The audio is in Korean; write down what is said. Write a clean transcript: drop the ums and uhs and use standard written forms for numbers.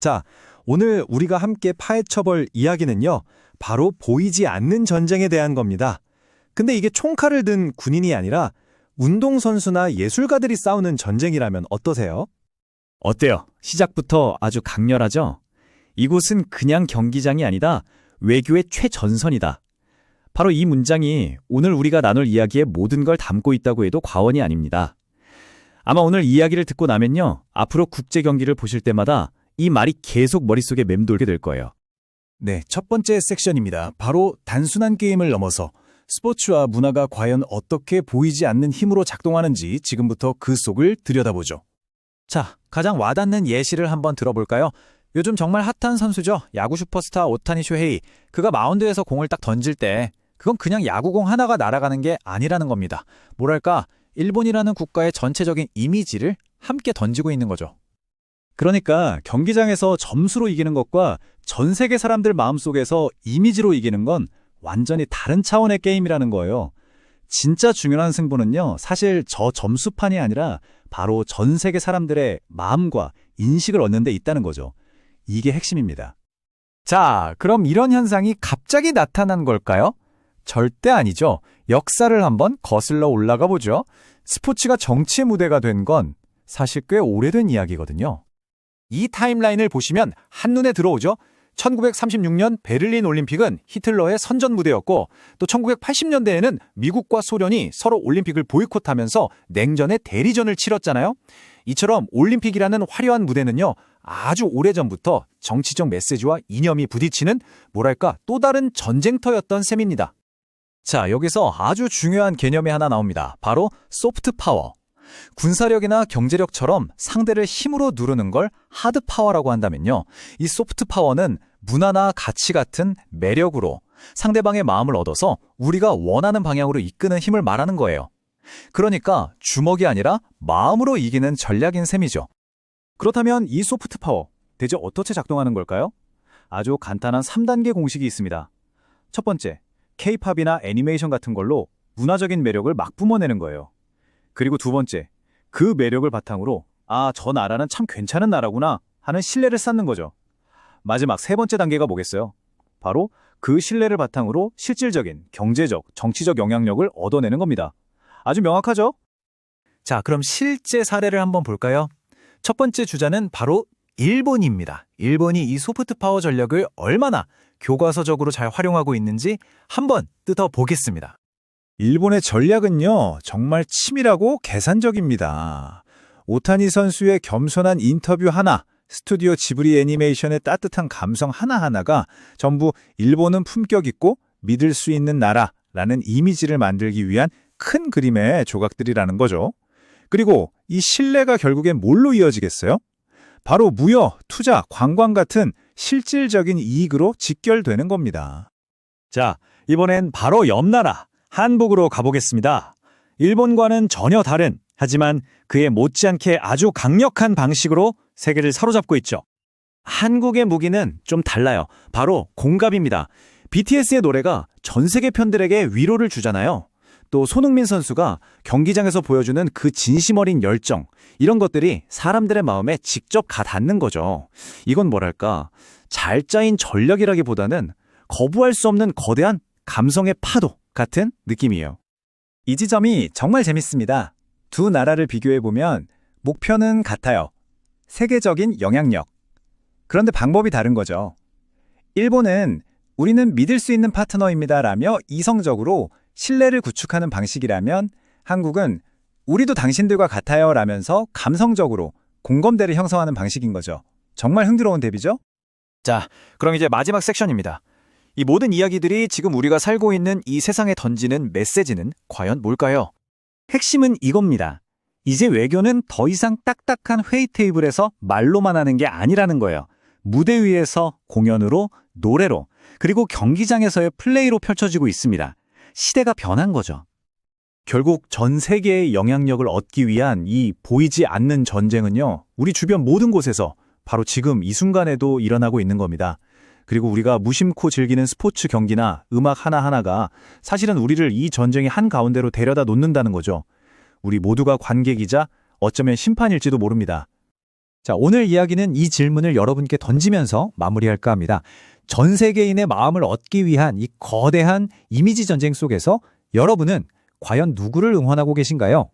자, 오늘 우리가 함께 파헤쳐볼 이야기는요, 바로 보이지 않는 전쟁에 대한 겁니다. 근데 이게 총칼을 든 군인이 아니라 운동선수나 예술가들이 싸우는 전쟁이라면 어떠세요? 어때요? 시작부터 아주 강렬하죠? 이곳은 그냥 경기장이 아니다. 외교의 최전선이다. 바로 이 문장이 오늘 우리가 나눌 이야기의 모든 걸 담고 있다고 해도 과언이 아닙니다. 아마 오늘 이야기를 듣고 나면요, 앞으로 국제 경기를 보실 때마다 이 말이 계속 머릿속에 맴돌게 될 거예요. 네, 첫 번째 섹션입니다. 바로 단순한 게임을 넘어서 스포츠와 문화가 과연 어떻게 보이지 않는 힘으로 작동하는지 지금부터 그 속을 들여다보죠. 자, 가장 와닿는 예시를 한번 들어볼까요? 요즘 정말 핫한 선수죠. 야구 슈퍼스타 오타니 쇼헤이. 그가 마운드에서 공을 딱 던질 때 그건 그냥 야구공 하나가 날아가는 게 아니라는 겁니다. 뭐랄까, 일본이라는 국가의 전체적인 이미지를 함께 던지고 있는 거죠. 그러니까 경기장에서 점수로 이기는 것과 전 세계 사람들 마음속에서 이미지로 이기는 건 완전히 다른 차원의 게임이라는 거예요. 진짜 중요한 승부는요, 사실 저 점수판이 아니라 바로 전 세계 사람들의 마음과 인식을 얻는 데 있다는 거죠. 이게 핵심입니다. 자, 그럼 이런 현상이 갑자기 나타난 걸까요? 절대 아니죠. 역사를 한번 거슬러 올라가 보죠. 스포츠가 정치의 무대가 된 건 사실 꽤 오래된 이야기거든요. 이 타임라인을 보시면 한눈에 들어오죠. 1936년 베를린 올림픽은 히틀러의 선전 무대였고, 또 1980년대에는 미국과 소련이 서로 올림픽을 보이콧하면서 냉전의 대리전을 치렀잖아요. 이처럼 올림픽이라는 화려한 무대는요, 아주 오래전부터 정치적 메시지와 이념이 부딪히는 뭐랄까 또 다른 전쟁터였던 셈입니다. 자, 여기서 아주 중요한 개념이 하나 나옵니다. 바로 소프트 파워. 군사력이나 경제력처럼 상대를 힘으로 누르는 걸 하드 파워라고 한다면요, 이 소프트 파워는 문화나 가치 같은 매력으로 상대방의 마음을 얻어서 우리가 원하는 방향으로 이끄는 힘을 말하는 거예요. 그러니까 주먹이 아니라 마음으로 이기는 전략인 셈이죠. 그렇다면 이 소프트 파워, 대체 어떻게 작동하는 걸까요? 아주 간단한 3단계 공식이 있습니다. 첫 번째, K-팝이나 애니메이션 같은 걸로 문화적인 매력을 막 뿜어내는 거예요. 그리고 두 번째, 그 매력을 바탕으로 저 나라는 참 괜찮은 나라구나 하는 신뢰를 쌓는 거죠. 마지막 세 번째 단계가 뭐겠어요? 바로 그 신뢰를 바탕으로 실질적인 경제적, 정치적 영향력을 얻어내는 겁니다. 아주 명확하죠? 자, 그럼 실제 사례를 한번 볼까요? 첫 번째 주자는 바로 일본입니다. 일본이 이 소프트 파워 전략을 얼마나 교과서적으로 잘 활용하고 있는지 한번 뜯어보겠습니다. 일본의 전략은요, 정말 치밀하고 계산적입니다. 오타니 선수의 겸손한 인터뷰 하나, 스튜디오 지브리 애니메이션의 따뜻한 감성 하나하나가 전부 일본은 품격 있고 믿을 수 있는 나라라는 이미지를 만들기 위한 큰 그림의 조각들이라는 거죠. 그리고 이 신뢰가 결국엔 뭘로 이어지겠어요? 바로 무역, 투자, 관광 같은 실질적인 이익으로 직결되는 겁니다. 자, 이번엔 바로 옆 나라 한국으로 가보겠습니다. 일본과는 전혀 다른, 하지만 그에 못지않게 아주 강력한 방식으로 세계를 사로잡고 있죠. 한국의 무기는 좀 달라요. 바로 공갑입니다. BTS의 노래가 전 세계 팬들에게 위로를 주잖아요. 또 손흥민 선수가 경기장에서 보여주는 그 진심 어린 열정, 이런 것들이 사람들의 마음에 직접 가 닿는 거죠. 이건 뭐랄까, 잘 짜인 전략이라기보다는 거부할 수 없는 거대한 감성의 파도 같은 느낌이에요. 이 지점이 정말 재밌습니다. 두 나라를 비교해보면 목표는 같아요. 세계적인 영향력. 그런데 방법이 다른 거죠. 일본은 우리는 믿을 수 있는 파트너입니다라며 이성적으로 신뢰를 구축하는 방식이라면, 한국은 우리도 당신들과 같아요 라면서 감성적으로 공감대를 형성하는 방식인 거죠. 정말 흥미로운 대비죠? 자, 그럼 이제 마지막 섹션입니다. 이 모든 이야기들이 지금 우리가 살고 있는 이 세상에 던지는 메시지는 과연 뭘까요? 핵심은 이겁니다. 이제 외교는 더 이상 딱딱한 회의 테이블에서 말로만 하는 게 아니라는 거예요. 무대 위에서 공연으로, 노래로, 그리고 경기장에서의 플레이로 펼쳐지고 있습니다. 시대가 변한 거죠. 결국 전 세계의 영향력을 얻기 위한 이 보이지 않는 전쟁은요, 우리 주변 모든 곳에서 바로 지금 이 순간에도 일어나고 있는 겁니다. 그리고 우리가 무심코 즐기는 스포츠 경기나 음악 하나하나가 사실은 우리를 이 전쟁의 한가운데로 데려다 놓는다는 거죠. 우리 모두가 관객이자 어쩌면 심판일지도 모릅니다. 자, 오늘 이야기는 이 질문을 여러분께 던지면서 마무리할까 합니다. 전 세계인의 마음을 얻기 위한 이 거대한 이미지 전쟁 속에서 여러분은 과연 누구를 응원하고 계신가요?